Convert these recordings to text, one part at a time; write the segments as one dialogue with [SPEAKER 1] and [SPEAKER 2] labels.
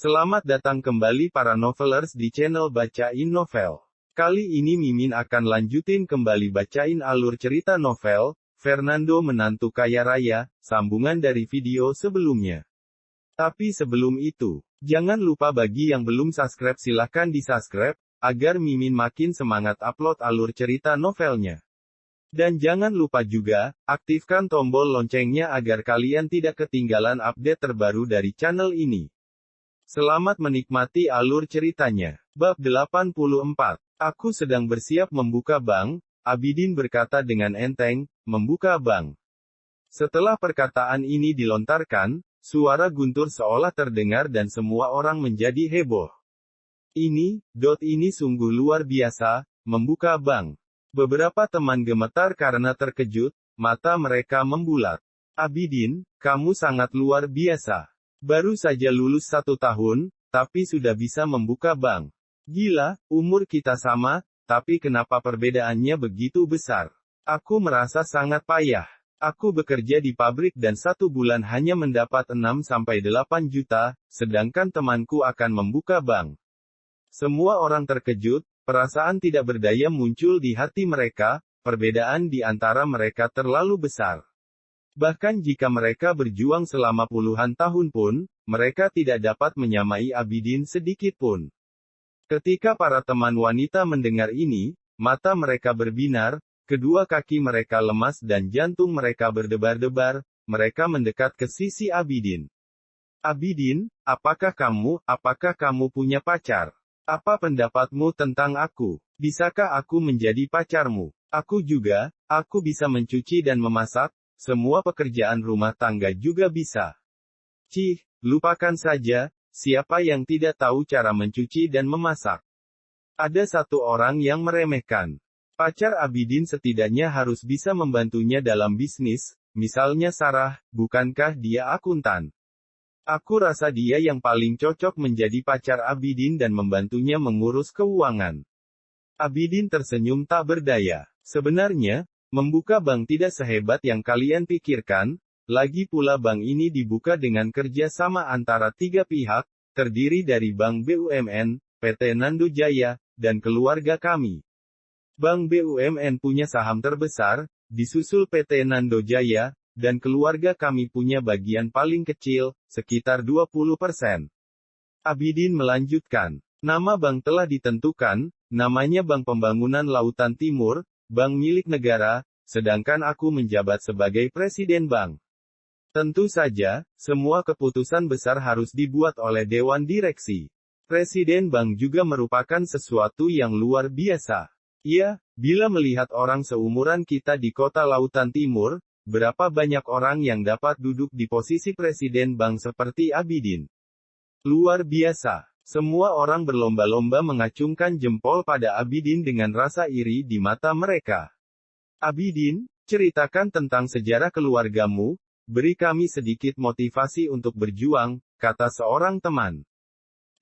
[SPEAKER 1] Selamat datang kembali para novelers di channel Bacain Novel. Kali ini Mimin akan lanjutin kembali bacain alur cerita novel, Fernando Menantu Kaya Raya, sambungan dari video sebelumnya. Tapi sebelum itu, jangan lupa bagi yang belum subscribe silahkan di-subscribe, agar Mimin makin semangat upload alur cerita novelnya. Dan jangan lupa juga, aktifkan tombol loncengnya agar kalian tidak ketinggalan update terbaru dari channel ini. Selamat menikmati alur ceritanya. Bab 84. Aku sedang bersiap membuka bank, Abidin berkata dengan enteng, membuka bank. Setelah perkataan ini dilontarkan, suara guntur seolah terdengar dan semua orang menjadi heboh. Ini sungguh luar biasa, membuka bank. Beberapa teman gemetar karena terkejut, mata mereka membulat. Abidin, kamu sangat luar biasa. Baru saja lulus 1 tahun, tapi sudah bisa membuka bank. Gila, umur kita sama, tapi kenapa perbedaannya begitu besar? Aku merasa sangat payah. Aku bekerja di pabrik dan 1 bulan hanya mendapat 6-8 juta, sedangkan temanku akan membuka bank. Semua orang terkejut, perasaan tidak berdaya muncul di hati mereka, perbedaan di antara mereka terlalu besar. Bahkan jika mereka berjuang selama puluhan tahun pun, mereka tidak dapat menyamai Abidin sedikit pun. Ketika para teman wanita mendengar ini, mata mereka berbinar, kedua kaki mereka lemas dan jantung mereka berdebar-debar, mereka mendekat ke sisi Abidin. Abidin, apakah kamu punya pacar? Apa pendapatmu tentang aku? Bisakah aku menjadi pacarmu? Aku bisa mencuci dan memasak, semua pekerjaan rumah tangga juga bisa. Cih, lupakan saja, siapa yang tidak tahu cara mencuci dan memasak? Ada 1 orang yang meremehkan. Pacar Abidin setidaknya harus bisa membantunya dalam bisnis, misalnya Sarah, bukankah dia akuntan? Aku rasa dia yang paling cocok menjadi pacar Abidin dan membantunya mengurus keuangan. Abidin tersenyum tak berdaya. Sebenarnya, membuka bank tidak sehebat yang kalian pikirkan, lagi pula bank ini dibuka dengan kerja sama antara 3 pihak, terdiri dari Bank BUMN, PT Nando Jaya, dan keluarga kami. Bank BUMN punya saham terbesar, disusul PT Nando Jaya, dan keluarga kami punya bagian paling kecil, sekitar 20%. Abidin melanjutkan, nama bank telah ditentukan, namanya Bank Pembangunan Lautan Timur, bank milik negara, sedangkan aku menjabat sebagai presiden bank. Tentu saja, semua keputusan besar harus dibuat oleh dewan direksi. Presiden bank juga merupakan sesuatu yang luar biasa. Ya, bila melihat orang seumuran kita di kota Lautan Timur, berapa banyak orang yang dapat duduk di posisi presiden bank seperti Abidin? Luar biasa. Semua orang berlomba-lomba mengacungkan jempol pada Abidin dengan rasa iri di mata mereka. Abidin, ceritakan tentang sejarah keluargamu, beri kami sedikit motivasi untuk berjuang, kata seorang teman.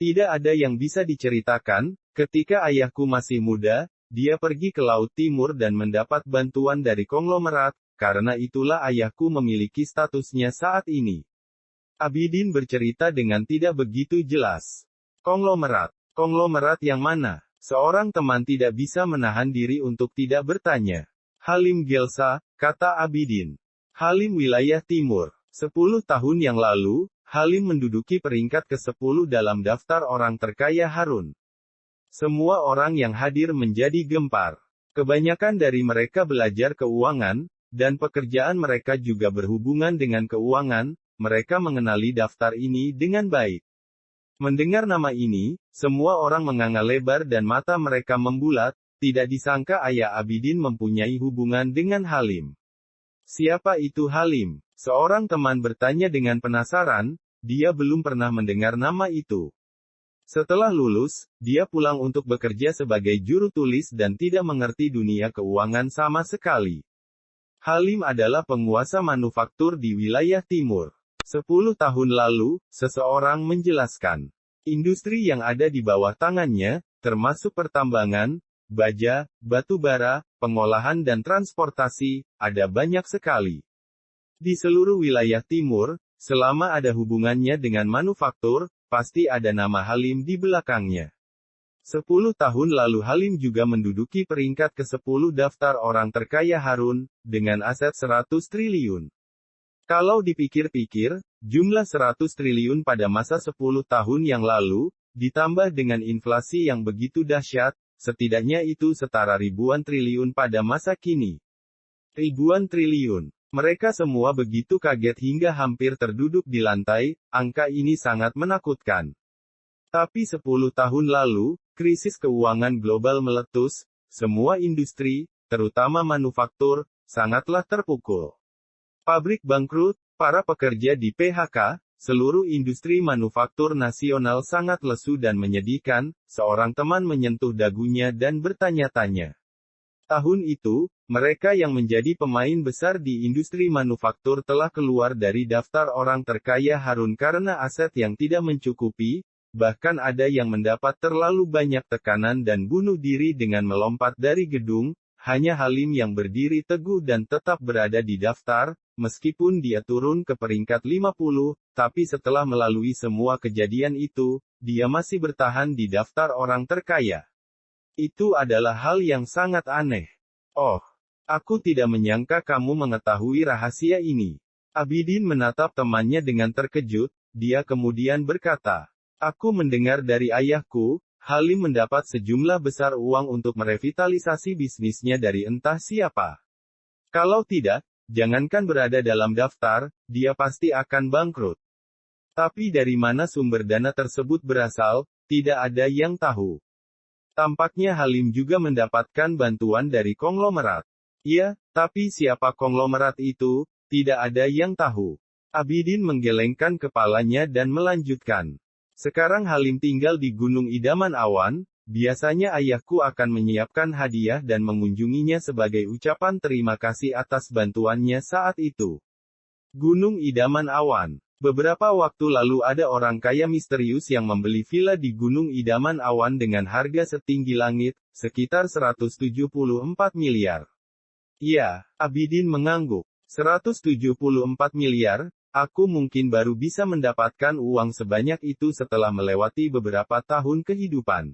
[SPEAKER 1] Tidak ada yang bisa diceritakan, ketika ayahku masih muda, dia pergi ke Laut Timur dan mendapat bantuan dari konglomerat, karena itulah ayahku memiliki statusnya saat ini. Abidin bercerita dengan tidak begitu jelas. Konglomerat yang mana? Seorang teman tidak bisa menahan diri untuk tidak bertanya. Halim Gelsa, kata Abidin. Halim wilayah timur. 10 tahun yang lalu, Halim menduduki peringkat ke-10 dalam daftar orang terkaya Harun. Semua orang yang hadir menjadi gempar. Kebanyakan dari mereka belajar keuangan, dan pekerjaan mereka juga berhubungan dengan keuangan, mereka mengenali daftar ini dengan baik. Mendengar nama ini, semua orang menganga lebar dan mata mereka membulat, tidak disangka ayah Abidin mempunyai hubungan dengan Halim. Siapa itu Halim? Seorang teman bertanya dengan penasaran, dia belum pernah mendengar nama itu. Setelah lulus, dia pulang untuk bekerja sebagai juru tulis dan tidak mengerti dunia keuangan sama sekali. Halim adalah penguasa manufaktur di wilayah timur. 10 tahun lalu, seseorang menjelaskan. Industri yang ada di bawah tangannya, termasuk pertambangan, baja, batu bara, pengolahan dan transportasi, ada banyak sekali. Di seluruh wilayah timur, Selama ada hubungannya dengan manufaktur, pasti ada nama Halim di belakangnya. 10 tahun lalu Halim juga menduduki peringkat ke-10 daftar orang terkaya Harun, dengan aset 100 triliun. Kalau dipikir-pikir, jumlah 100 triliun pada masa 10 tahun yang lalu, ditambah dengan inflasi yang begitu dahsyat, setidaknya itu setara ribuan triliun pada masa kini. Ribuan triliun. Mereka semua begitu kaget hingga hampir terduduk di lantai, angka ini sangat menakutkan. Tapi 10 tahun lalu, krisis keuangan global meletus, semua industri, terutama manufaktur, sangatlah terpukul. Pabrik bangkrut, para pekerja di PHK, seluruh industri manufaktur nasional sangat lesu dan menyedihkan, seorang teman menyentuh dagunya dan bertanya-tanya. Tahun itu, mereka yang menjadi pemain besar di industri manufaktur telah keluar dari daftar orang terkaya Harun karena aset yang tidak mencukupi, bahkan ada yang mendapat terlalu banyak tekanan dan bunuh diri dengan melompat dari gedung. Hanya Halim yang berdiri teguh dan tetap berada di daftar, meskipun dia turun ke peringkat 50, tapi setelah melalui semua kejadian itu, dia masih bertahan di daftar orang terkaya. Itu adalah hal yang sangat aneh. Oh, aku tidak menyangka kamu mengetahui rahasia ini. Abidin menatap temannya dengan terkejut, dia kemudian berkata, aku mendengar dari ayahku, Halim mendapat sejumlah besar uang untuk merevitalisasi bisnisnya dari entah siapa. Kalau tidak, jangankan berada dalam daftar, dia pasti akan bangkrut. Tapi dari mana sumber dana tersebut berasal, tidak ada yang tahu. Tampaknya Halim juga mendapatkan bantuan dari konglomerat. Ya, tapi siapa konglomerat itu, tidak ada yang tahu. Abidin menggelengkan kepalanya dan melanjutkan. Sekarang Halim tinggal di Gunung Idaman Awan, biasanya ayahku akan menyiapkan hadiah dan mengunjunginya sebagai ucapan terima kasih atas bantuannya saat itu. Gunung Idaman Awan. Beberapa waktu lalu ada orang kaya misterius yang membeli villa di Gunung Idaman Awan dengan harga setinggi langit, sekitar 174 miliar. Ya, Abidin mengangguk. 174 miliar, aku mungkin baru bisa mendapatkan uang sebanyak itu setelah melewati beberapa tahun kehidupan.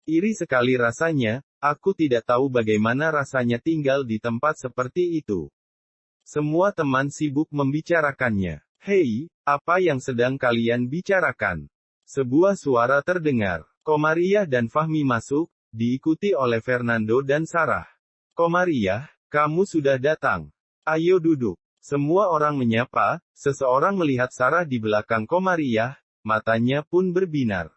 [SPEAKER 1] Iri sekali rasanya, aku tidak tahu bagaimana rasanya tinggal di tempat seperti itu. Semua teman sibuk membicarakannya. Hei, apa yang sedang kalian bicarakan? Sebuah suara terdengar. Komariah dan Fahmi masuk, diikuti oleh Fernando dan Sarah. Komariah, kamu sudah datang. Ayo duduk. Semua orang menyapa, seseorang melihat Sarah di belakang Komariah, matanya pun berbinar.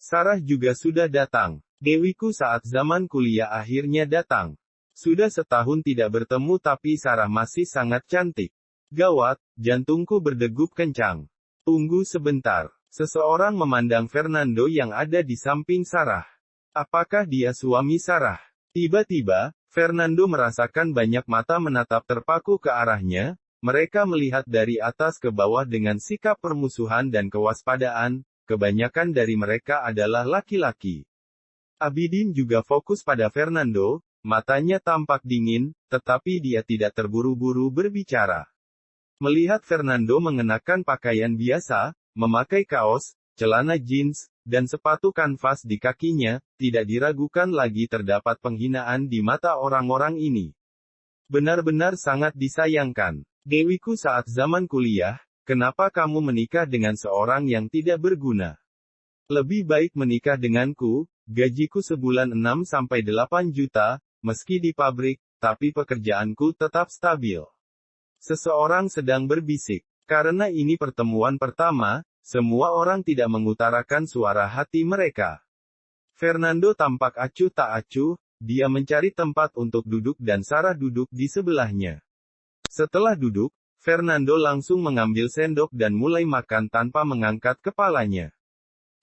[SPEAKER 1] Sarah juga sudah datang. Dewiku saat zaman kuliah akhirnya datang. Sudah setahun tidak bertemu tapi Sarah masih sangat cantik. Gawat, jantungku berdegup kencang. Tunggu sebentar. Seseorang memandang Fernando yang ada di samping Sarah. Apakah dia suami Sarah? Tiba-tiba, Fernando merasakan banyak mata menatap terpaku ke arahnya. Mereka melihat dari atas ke bawah dengan sikap permusuhan dan kewaspadaan. Kebanyakan dari mereka adalah laki-laki. Abidin juga fokus pada Fernando. Matanya tampak dingin, tetapi dia tidak terburu-buru berbicara. Melihat Fernando mengenakan pakaian biasa, memakai kaos, celana jeans, dan sepatu kanvas di kakinya, tidak diragukan lagi terdapat penghinaan di mata orang-orang ini. Benar-benar sangat disayangkan. Dewiku saat zaman kuliah, kenapa kamu menikah dengan seorang yang tidak berguna? Lebih baik menikah denganku, gajiku sebulan 6-8 juta, meski di pabrik, tapi pekerjaanku tetap stabil. Seseorang sedang berbisik. Karena ini pertemuan pertama, semua orang tidak mengutarakan suara hati mereka. Fernando tampak acuh tak acuh, dia mencari tempat untuk duduk dan Sarah duduk di sebelahnya. Setelah duduk, Fernando langsung mengambil sendok dan mulai makan tanpa mengangkat kepalanya.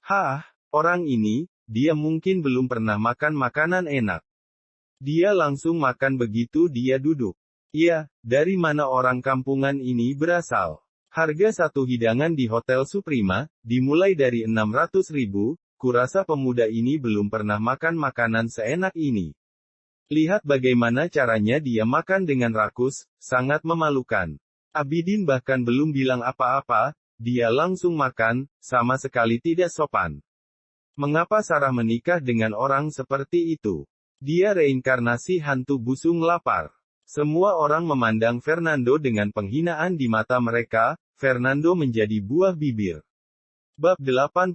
[SPEAKER 1] Hah, orang ini, dia mungkin belum pernah makan makanan enak. Dia langsung makan begitu dia duduk. Ya, dari mana orang kampungan ini berasal? Harga satu hidangan di Hotel Suprema, dimulai dari 600.000, kurasa pemuda ini belum pernah makan makanan seenak ini. Lihat bagaimana caranya dia makan dengan rakus, sangat memalukan. Abidin bahkan belum bilang apa-apa, dia langsung makan, sama sekali tidak sopan. Mengapa Sarah menikah dengan orang seperti itu? Dia reinkarnasi hantu busung lapar. Semua orang memandang Fernando dengan penghinaan di mata mereka, Fernando menjadi buah bibir. Bab 85.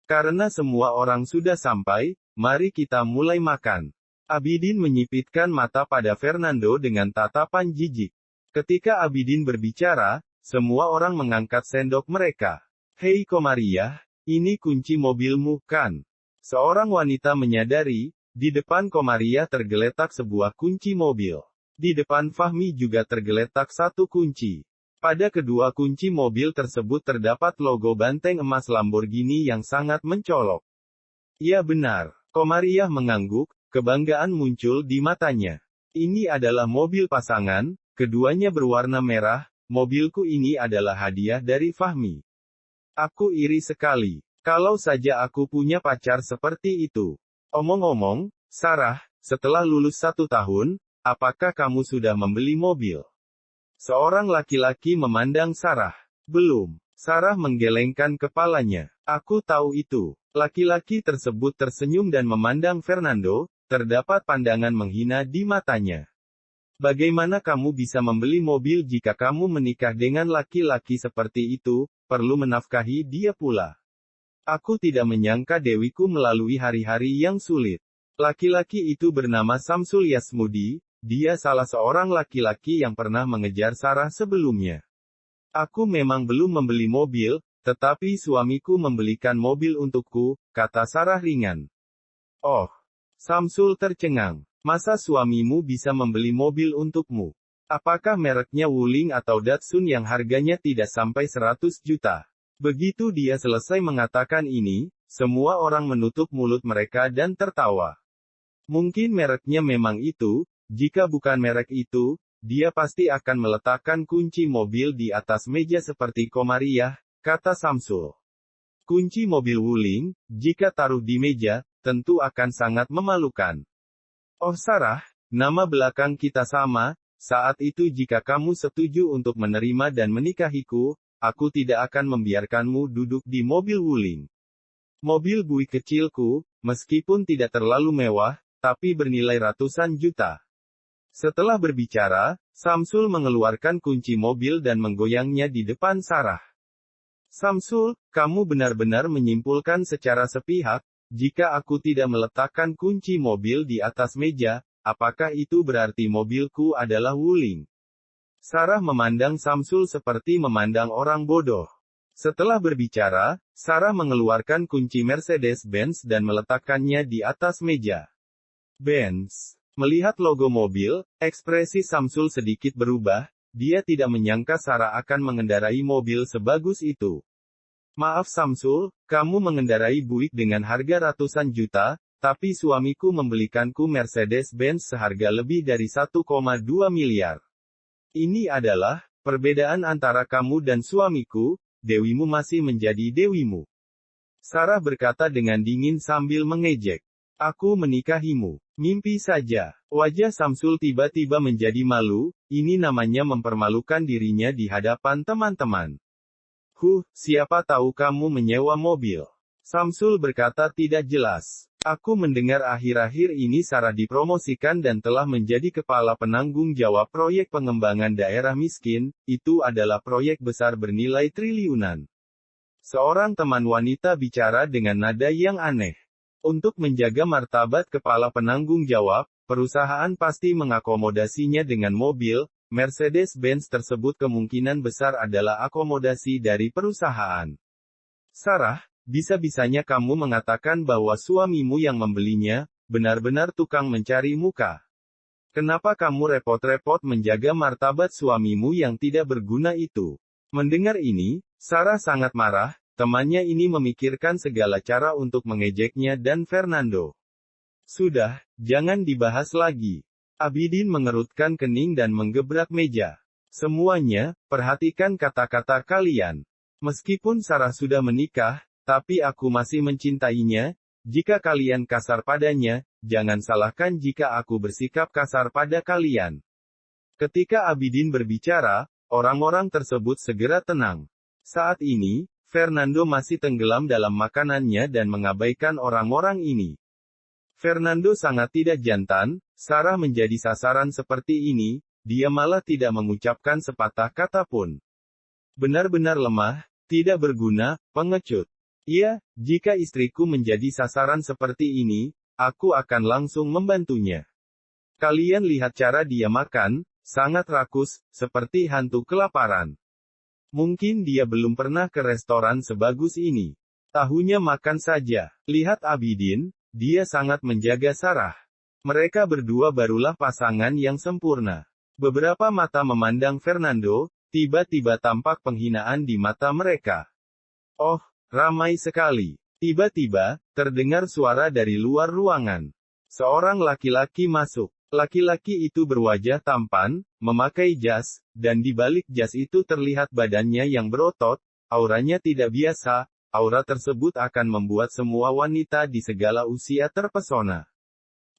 [SPEAKER 1] Karena semua orang sudah sampai, mari kita mulai makan. Abidin menyipitkan mata pada Fernando dengan tatapan jijik. Ketika Abidin berbicara, semua orang mengangkat sendok mereka. Hei Komariah, ini kunci mobilmu, kan? Seorang wanita menyadari, di depan Komariah tergeletak sebuah kunci mobil. Di depan Fahmi juga tergeletak satu kunci. Pada kedua kunci mobil tersebut terdapat logo banteng emas Lamborghini yang sangat mencolok. Ya benar, Komariah mengangguk, kebanggaan muncul di matanya. Ini adalah mobil pasangan, keduanya berwarna merah, mobilku ini adalah hadiah dari Fahmi. Aku iri sekali. Kalau saja aku punya pacar seperti itu. Omong-omong, Sarah, setelah lulus 1 tahun, apakah kamu sudah membeli mobil? Seorang laki-laki memandang Sarah. Belum. Sarah menggelengkan kepalanya. Aku tahu itu. Laki-laki tersebut tersenyum dan memandang Fernando, terdapat pandangan menghina di matanya. Bagaimana kamu bisa membeli mobil jika kamu menikah dengan laki-laki seperti itu, perlu menafkahi dia pula. Aku tidak menyangka Dewiku melalui hari-hari yang sulit. Laki-laki itu bernama Samsul Yasmudi, dia salah seorang laki-laki yang pernah mengejar Sarah sebelumnya. Aku memang belum membeli mobil, tetapi suamiku membelikan mobil untukku, kata Sarah ringan. Oh, Samsul tercengang. Masa suamimu bisa membeli mobil untukmu? Apakah mereknya Wuling atau Datsun yang harganya tidak sampai 100 juta? Begitu dia selesai mengatakan ini, semua orang menutup mulut mereka dan tertawa. Mungkin mereknya memang itu, jika bukan merek itu, dia pasti akan meletakkan kunci mobil di atas meja seperti Komariah, kata Samsul. Kunci mobil Wuling, jika taruh di meja, tentu akan sangat memalukan. Oh Sarah, nama belakang kita sama, saat itu jika kamu setuju untuk menerima dan menikahiku, aku tidak akan membiarkanmu duduk di mobil Wuling. Mobil bui kecilku, meskipun tidak terlalu mewah, tapi bernilai ratusan juta. Setelah berbicara, Samsul mengeluarkan kunci mobil dan menggoyangnya di depan Sarah. Samsul, kamu benar-benar menyimpulkan secara sepihak, jika aku tidak meletakkan kunci mobil di atas meja, apakah itu berarti mobilku adalah Wuling? Sarah memandang Samsul seperti memandang orang bodoh. Setelah berbicara, Sarah mengeluarkan kunci Mercedes-Benz dan meletakkannya di atas meja. Benz. Melihat logo mobil, ekspresi Samsul sedikit berubah, dia tidak menyangka Sarah akan mengendarai mobil sebagus itu. Maaf Samsul, kamu mengendarai Buick dengan harga ratusan juta, tapi suamiku membelikanku Mercedes-Benz seharga lebih dari 1,2 miliar. Ini adalah perbedaan antara kamu dan suamiku, dewimu masih menjadi dewimu. Sarah berkata dengan dingin sambil mengejek. Aku menikahimu. Mimpi saja. Wajah Samsul tiba-tiba menjadi malu, ini namanya mempermalukan dirinya di hadapan teman-teman. Siapa tahu kamu menyewa mobil? Samsul berkata tidak jelas. Aku mendengar akhir-akhir ini Sarah dipromosikan dan telah menjadi kepala penanggung jawab proyek pengembangan daerah miskin, itu adalah proyek besar bernilai triliunan. Seorang teman wanita bicara dengan nada yang aneh. Untuk menjaga martabat kepala penanggung jawab, perusahaan pasti mengakomodasinya dengan mobil. Mercedes-Benz tersebut kemungkinan besar adalah akomodasi dari perusahaan. Sarah, bisa-bisanya kamu mengatakan bahwa suamimu yang membelinya, benar-benar tukang mencari muka. Kenapa kamu repot-repot menjaga martabat suamimu yang tidak berguna itu? Mendengar ini, Sarah sangat marah, temannya ini memikirkan segala cara untuk mengejeknya dan Fernando. Sudah, jangan dibahas lagi. Abidin mengerutkan kening dan menggebrak meja. Semuanya, perhatikan kata-kata kalian. Meskipun Sarah sudah menikah, tapi aku masih mencintainya. Jika kalian kasar padanya, jangan salahkan jika aku bersikap kasar pada kalian. Ketika Abidin berbicara, orang-orang tersebut segera tenang. Saat ini, Fernando masih tenggelam dalam makanannya dan mengabaikan orang-orang ini. Fernando sangat tidak jantan, Sarah menjadi sasaran seperti ini, dia malah tidak mengucapkan sepatah kata pun. Benar-benar lemah, tidak berguna, pengecut. Iya, jika istriku menjadi sasaran seperti ini, aku akan langsung membantunya. Kalian lihat cara dia makan, sangat rakus, seperti hantu kelaparan. Mungkin dia belum pernah ke restoran sebagus ini. Tahunya makan saja. Lihat Abidin, dia sangat menjaga Sarah. Mereka berdua barulah pasangan yang sempurna. Beberapa mata memandang Fernando, tiba-tiba tampak penghinaan di mata mereka. Oh, ramai sekali. Tiba-tiba, terdengar suara dari luar ruangan. Seorang laki-laki masuk. Laki-laki itu berwajah tampan, memakai jas, dan di balik jas itu terlihat badannya yang berotot, auranya tidak biasa, aura tersebut akan membuat semua wanita di segala usia terpesona.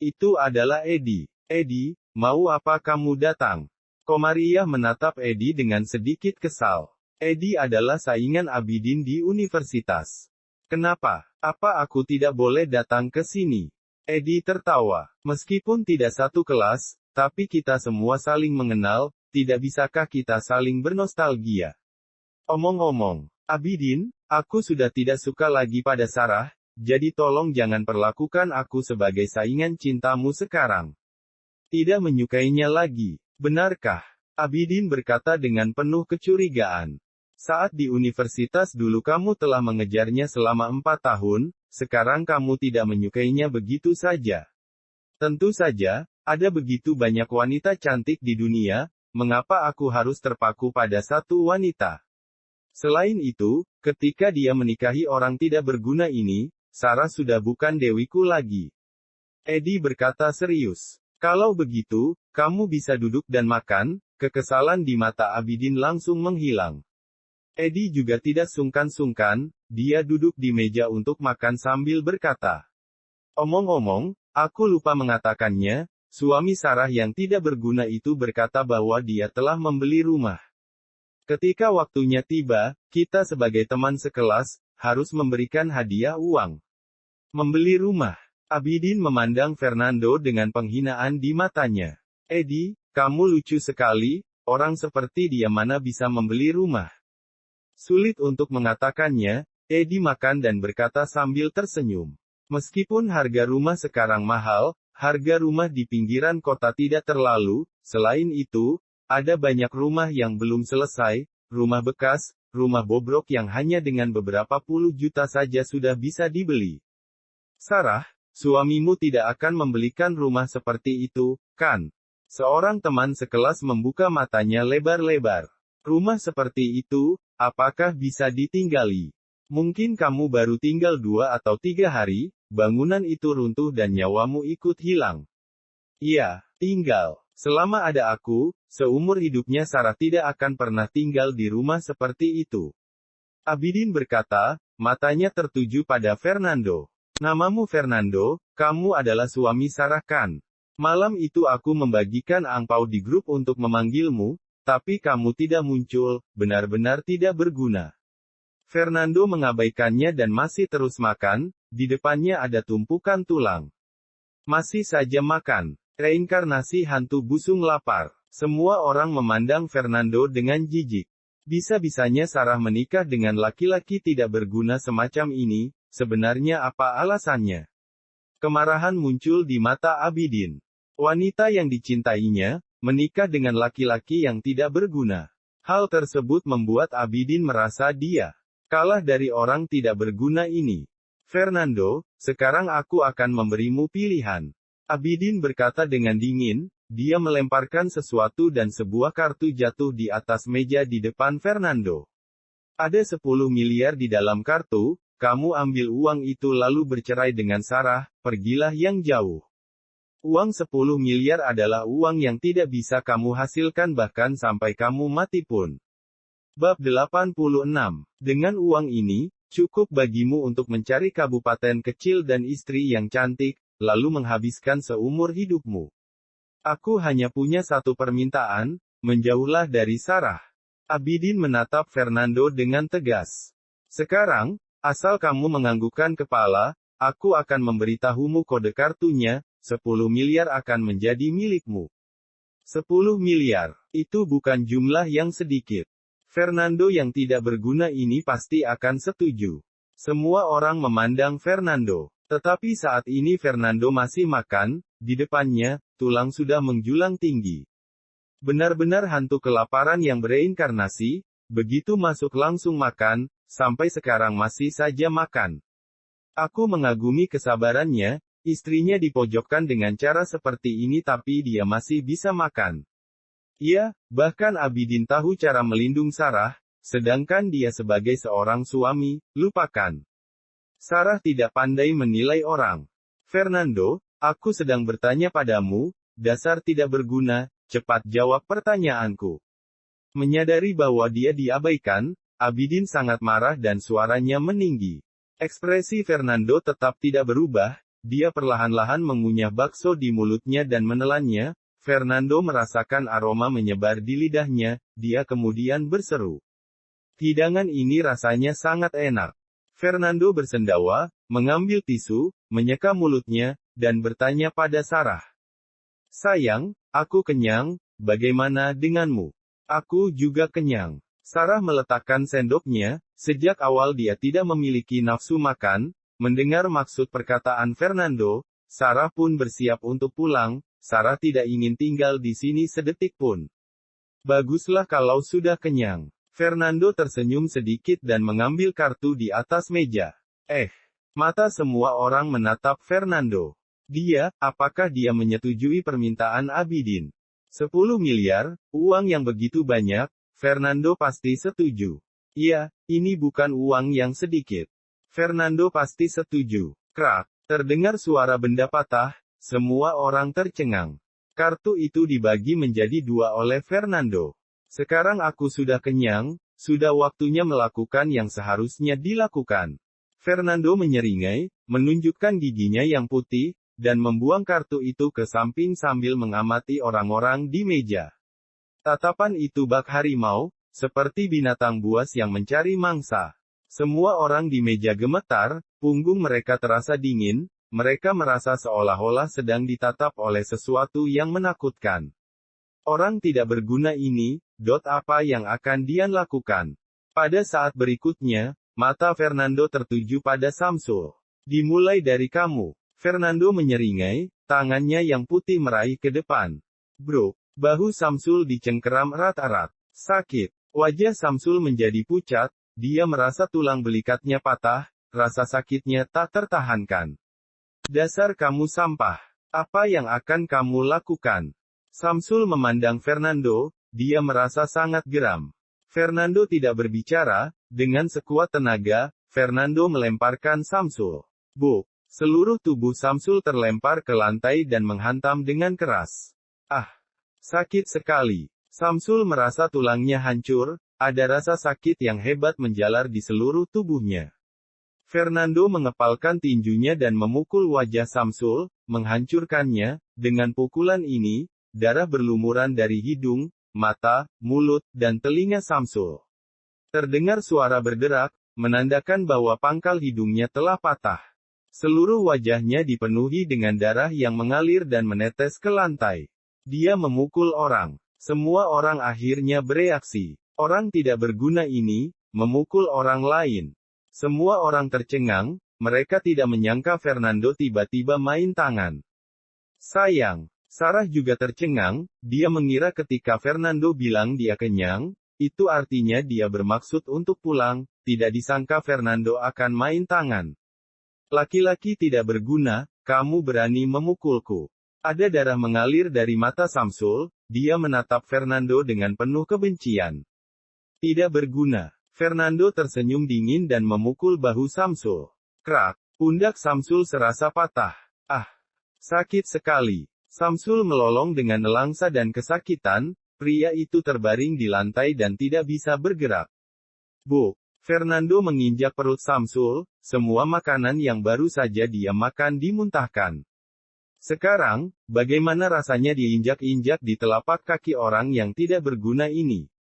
[SPEAKER 1] Itu adalah Eddie. Eddie, mau apa kamu datang? Komariah menatap Eddie dengan sedikit kesal. Eddie adalah saingan Abidin di universitas. Kenapa? Apa aku tidak boleh datang ke sini? Eddie tertawa. Meskipun tidak satu kelas, tapi kita semua saling mengenal, tidak bisakah kita saling bernostalgia? Omong-omong, Abidin, aku sudah tidak suka lagi pada Sarah, jadi tolong jangan perlakukan aku sebagai saingan cintamu sekarang. Tidak menyukainya lagi, benarkah? Abidin berkata dengan penuh kecurigaan. Saat di universitas dulu kamu telah mengejarnya selama 4 tahun, sekarang kamu tidak menyukainya begitu saja. Tentu saja, ada begitu banyak wanita cantik di dunia, mengapa aku harus terpaku pada satu wanita? Selain itu, ketika dia menikahi orang tidak berguna ini, Sarah sudah bukan dewiku lagi. Eddie berkata serius. Kalau begitu, kamu bisa duduk dan makan. Kekesalan di mata Abidin langsung menghilang. Eddie juga tidak sungkan-sungkan, dia duduk di meja untuk makan sambil berkata. Omong-omong, aku lupa mengatakannya, suami Sarah yang tidak berguna itu berkata bahwa dia telah membeli rumah. Ketika waktunya tiba, kita sebagai teman sekelas, harus memberikan hadiah uang. Membeli rumah. Abidin memandang Fernando dengan penghinaan di matanya. Eddie, kamu lucu sekali, orang seperti dia mana bisa membeli rumah? Sulit untuk mengatakannya, Eddie makan dan berkata sambil tersenyum. Meskipun harga rumah sekarang mahal, harga rumah di pinggiran kota tidak terlalu, selain itu, ada banyak rumah yang belum selesai, rumah bekas, rumah bobrok yang hanya dengan beberapa puluh juta saja sudah bisa dibeli. Sarah, suamimu tidak akan membelikan rumah seperti itu, kan? Seorang teman sekelas membuka matanya lebar-lebar. Rumah seperti itu, apakah bisa ditinggali? Mungkin kamu baru tinggal 2 atau 3 hari, bangunan itu runtuh dan nyawamu ikut hilang. Iya, tinggal. Selama ada aku, seumur hidupnya Sarah tidak akan pernah tinggal di rumah seperti itu. Abidin berkata, matanya tertuju pada Fernando. Namamu Fernando, kamu adalah suami Sarah kan? Malam itu aku membagikan angpau di grup untuk memanggilmu, tapi kamu tidak muncul, benar-benar tidak berguna. Fernando mengabaikannya dan masih terus makan, di depannya ada tumpukan tulang. Masih saja makan. Reinkarnasi hantu busung lapar. Semua orang memandang Fernando dengan jijik. Bisa-bisanya Sarah menikah dengan laki-laki tidak berguna semacam ini, sebenarnya apa alasannya? Kemarahan muncul di mata Abidin. Wanita yang dicintainya, menikah dengan laki-laki yang tidak berguna. Hal tersebut membuat Abidin merasa dia kalah dari orang tidak berguna ini. Fernando, sekarang aku akan memberimu pilihan. Abidin berkata dengan dingin, dia melemparkan sesuatu dan sebuah kartu jatuh di atas meja di depan Fernando. Ada 10 miliar di dalam kartu, kamu ambil uang itu lalu bercerai dengan Sarah, pergilah yang jauh. Uang 10 miliar adalah uang yang tidak bisa kamu hasilkan bahkan sampai kamu mati pun. Bab 86. Dengan uang ini, cukup bagimu untuk mencari kabupaten kecil dan istri yang cantik, lalu menghabiskan seumur hidupmu. Aku hanya punya satu permintaan, menjauhlah dari Sarah. Abidin menatap Fernando dengan tegas. Sekarang, asal kamu menganggukkan kepala, aku akan memberitahumu kode kartunya, 10 miliar akan menjadi milikmu. 10 miliar, itu bukan jumlah yang sedikit. Fernando yang tidak berguna ini pasti akan setuju. Semua orang memandang Fernando. Tetapi saat ini Fernando masih makan, di depannya, tulang sudah menjulang tinggi. Benar-benar hantu kelaparan yang bereinkarnasi, begitu masuk langsung makan, sampai sekarang masih saja makan. Aku mengagumi kesabarannya, istrinya dipojokkan dengan cara seperti ini tapi dia masih bisa makan. Iya, bahkan Abidin tahu cara melindung Sarah, sedangkan dia sebagai seorang suami, lupakan. Sarah tidak pandai menilai orang. Fernando, aku sedang bertanya padamu, dasar tidak berguna, cepat jawab pertanyaanku. Menyadari bahwa dia diabaikan, Abidin sangat marah dan suaranya meninggi. Ekspresi Fernando tetap tidak berubah, dia perlahan-lahan mengunyah bakso di mulutnya dan menelannya. Fernando merasakan aroma menyebar di lidahnya, dia kemudian berseru. Hidangan ini rasanya sangat enak. Fernando bersendawa, mengambil tisu, menyeka mulutnya, dan bertanya pada Sarah. Sayang, aku kenyang, bagaimana denganmu? Aku juga kenyang. Sarah meletakkan sendoknya, sejak awal dia tidak memiliki nafsu makan. Mendengar maksud perkataan Fernando, Sarah pun bersiap untuk pulang. Sarah tidak ingin tinggal di sini sedetik pun. Baguslah kalau sudah kenyang. Fernando tersenyum sedikit dan mengambil kartu di atas meja. Mata semua orang menatap Fernando. Apakah dia menyetujui permintaan Abidin? 10 miliar, uang yang begitu banyak, Fernando pasti setuju. Iya, ini bukan uang yang sedikit. Fernando pasti setuju. Krak, terdengar suara benda patah, semua orang tercengang. Kartu itu dibagi menjadi dua oleh Fernando. Sekarang aku sudah kenyang, sudah waktunya melakukan yang seharusnya dilakukan. Fernando menyeringai, menunjukkan giginya yang putih, dan membuang kartu itu ke samping sambil mengamati orang-orang di meja. Tatapan itu bak harimau, seperti binatang buas yang mencari mangsa. Semua orang di meja gemetar, punggung mereka terasa dingin, mereka merasa seolah-olah sedang ditatap oleh sesuatu yang menakutkan. Orang tidak berguna ini, apa yang akan dia lakukan? Pada saat berikutnya, mata Fernando tertuju pada Samsul. Dimulai dari kamu. Fernando menyeringai, tangannya yang putih meraih ke depan. Bro, bahu Samsul dicengkeram erat-erat. Sakit. Wajah Samsul menjadi pucat, dia merasa tulang belikatnya patah, rasa sakitnya tak tertahankan. Dasar kamu sampah. Apa yang akan kamu lakukan? Samsul memandang Fernando, dia merasa sangat geram. Fernando tidak berbicara, dengan sekuat tenaga, Fernando melemparkan Samsul. Seluruh tubuh Samsul terlempar ke lantai dan menghantam dengan keras. Sakit sekali. Samsul merasa tulangnya hancur, ada rasa sakit yang hebat menjalar di seluruh tubuhnya. Fernando mengepalkan tinjunya dan memukul wajah Samsul, menghancurkannya. Dengan pukulan ini, darah berlumuran dari hidung, mata, mulut, dan telinga Samsul. Terdengar suara berderak, menandakan bahwa pangkal hidungnya telah patah. Seluruh wajahnya dipenuhi dengan darah yang mengalir dan menetes ke lantai. Dia memukul orang. Semua orang akhirnya bereaksi. Orang tidak berguna ini, memukul orang lain. Semua orang tercengang, mereka tidak menyangka Fernando tiba-tiba main tangan. Sayang, Sarah juga tercengang, dia mengira ketika Fernando bilang dia kenyang, itu artinya dia bermaksud untuk pulang, tidak disangka Fernando akan main tangan. Laki-laki tidak berguna, kamu berani memukulku. Ada darah mengalir dari mata Samsul, dia menatap Fernando dengan penuh kebencian. Tidak berguna. Fernando tersenyum dingin dan memukul bahu Samsul. Krak, pundak Samsul serasa patah. Sakit sekali. Samsul melolong dengan nelangsa dan kesakitan, pria itu terbaring di lantai dan tidak bisa bergerak. Fernando menginjak perut Samsul, semua makanan yang baru saja dia makan dimuntahkan. Sekarang, bagaimana rasanya diinjak-injak di telapak kaki orang yang tidak berguna ini?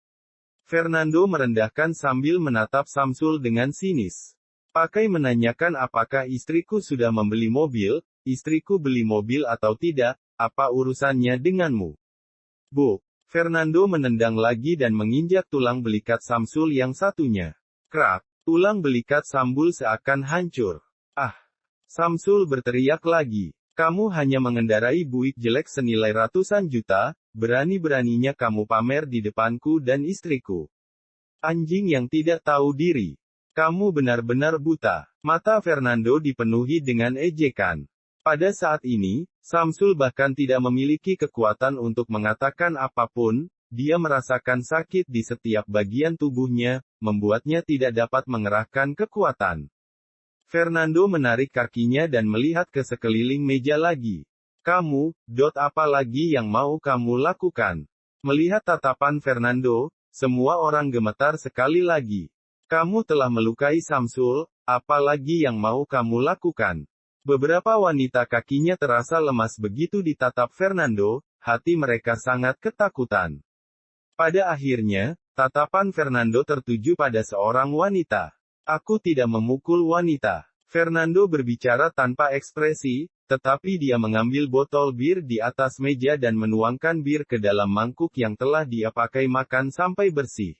[SPEAKER 1] Fernando merendahkan sambil menatap Samsul dengan sinis. Pakai menanyakan apakah istriku sudah membeli mobil, istriku beli mobil atau tidak, apa urusannya denganmu? Bu. Fernando menendang lagi dan menginjak tulang belikat Samsul yang satunya. Krak. Tulang belikat Samsul seakan hancur. Ah. Samsul berteriak lagi. Kamu hanya mengendarai buik jelek senilai ratusan juta, berani-beraninya kamu pamer di depanku dan istriku. Anjing yang tidak tahu diri. Kamu benar-benar buta. Mata Fernando dipenuhi dengan ejekan. Pada saat ini, Samsul bahkan tidak memiliki kekuatan untuk mengatakan apapun, dia merasakan sakit di setiap bagian tubuhnya, membuatnya tidak dapat mengerahkan kekuatan. Fernando menarik kakinya dan melihat ke sekeliling meja lagi. Kamu, apa lagi yang mau kamu lakukan? Melihat tatapan Fernando, semua orang gemetar sekali lagi. Kamu telah melukai Samsul, apa lagi yang mau kamu lakukan? Beberapa wanita kakinya terasa lemas begitu ditatap Fernando, hati mereka sangat ketakutan. Pada akhirnya, tatapan Fernando tertuju pada seorang wanita. Aku tidak memukul wanita. Fernando berbicara tanpa ekspresi, tetapi dia mengambil botol bir di atas meja dan menuangkan bir ke dalam mangkuk yang telah dia pakai makan sampai bersih.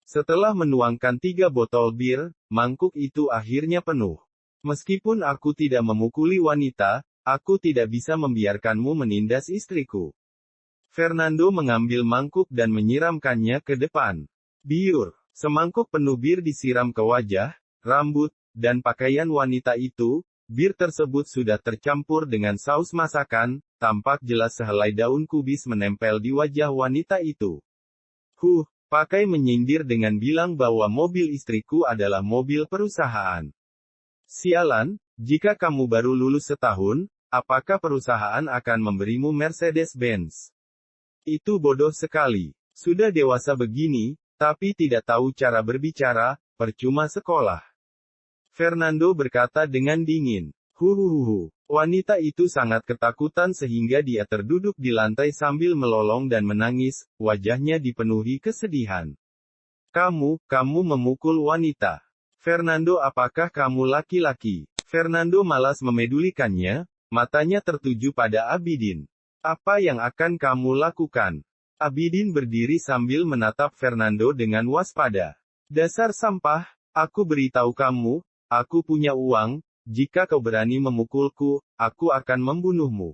[SPEAKER 1] Setelah menuangkan 3 botol bir, mangkuk itu akhirnya penuh. Meskipun aku tidak memukuli wanita, aku tidak bisa membiarkanmu menindas istriku. Fernando mengambil mangkuk dan menyiramkannya ke depan. Biur. Semangkuk penuh bir disiram ke wajah, rambut, dan pakaian wanita itu. Bir tersebut sudah tercampur dengan saus masakan, tampak jelas sehelai daun kubis menempel di wajah wanita itu. Pakai menyindir dengan bilang bahwa mobil istriku adalah mobil perusahaan. Sialan, jika kamu baru lulus setahun, apakah perusahaan akan memberimu Mercedes-Benz? Itu bodoh sekali. Sudah dewasa begini, tapi tidak tahu cara berbicara, percuma sekolah. Fernando berkata dengan dingin. Wanita itu sangat ketakutan sehingga dia terduduk di lantai sambil melolong dan menangis, wajahnya dipenuhi kesedihan. Kamu memukul wanita. Fernando, apakah kamu laki-laki? Fernando malas memedulikannya, matanya tertuju pada Abidin. Apa yang akan kamu lakukan? Abidin berdiri sambil menatap Fernando dengan waspada. Dasar sampah, aku beritahu kamu, aku punya uang, jika kau berani memukulku, aku akan membunuhmu.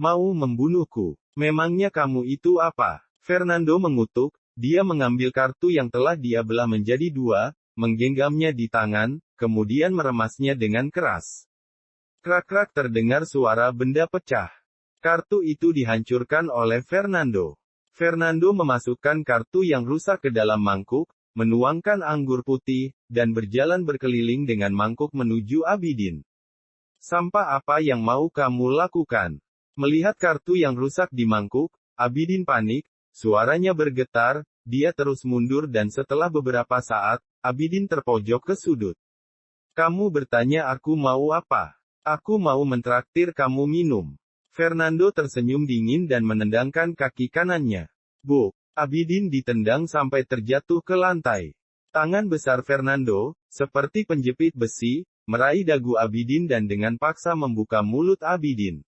[SPEAKER 1] Mau membunuhku? Memangnya kamu itu apa? Fernando mengutuk, dia mengambil kartu yang telah dia belah menjadi 2, menggenggamnya di tangan, kemudian meremasnya dengan keras. Krak-krak terdengar suara benda pecah. Kartu itu dihancurkan oleh Fernando. Fernando memasukkan kartu yang rusak ke dalam mangkuk, menuangkan anggur putih, dan berjalan berkeliling dengan mangkuk menuju Abidin. Sampah, apa yang mau kamu lakukan? Melihat kartu yang rusak di mangkuk, Abidin panik, suaranya bergetar, dia terus mundur dan setelah beberapa saat, Abidin terpojok ke sudut. Kamu bertanya aku mau apa? Aku mau mentraktir kamu minum. Fernando tersenyum dingin dan menendangkan kaki kanannya. Abidin ditendang sampai terjatuh ke lantai. Tangan besar Fernando, seperti penjepit besi, meraih dagu Abidin dan dengan paksa membuka mulut Abidin.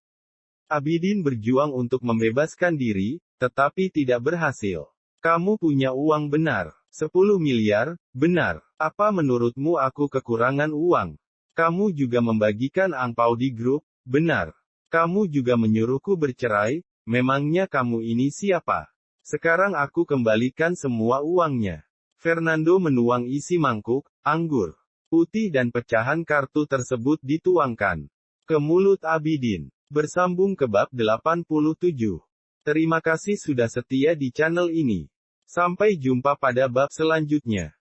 [SPEAKER 1] Abidin berjuang untuk membebaskan diri, tetapi tidak berhasil. Kamu punya uang benar. 10 miliar, benar. Apa menurutmu aku kekurangan uang? Kamu juga membagikan angpau di grup, benar. Kamu juga menyuruhku bercerai, memangnya kamu ini siapa? Sekarang aku kembalikan semua uangnya. Fernando menuang isi mangkuk, anggur putih dan pecahan kartu tersebut dituangkan ke mulut Abidin. Bersambung ke bab 87. Terima kasih sudah setia di channel ini. Sampai jumpa pada bab selanjutnya.